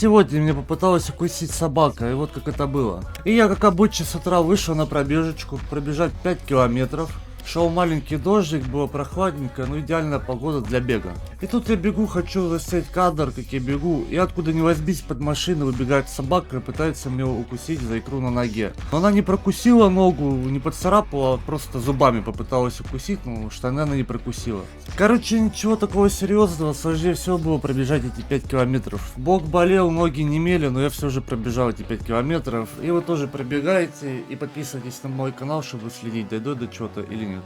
Сегодня меня попыталась укусить собака, и вот как это было. И я, как обычно, с утра вышел на пробежечку, пробежать 5 километров. Шел маленький дождик, было прохладненько, но идеальная погода для бега. И тут я бегу, хочу заснять кадр, как я бегу, и откуда ни возьмись под машину выбегает собака и пытается меня укусить за икру на ноге. Но она не прокусила ногу, не поцарапала, а просто зубами попыталась укусить, но штаны она не прокусила. Короче, ничего такого серьезного, сложнее всего было пробежать эти 5 километров. Бок болел, ноги немели, но я все же пробежал эти 5 километров. И вы тоже пробегаете и подписывайтесь на мой канал, чтобы следить, дойду до чего-то или нет.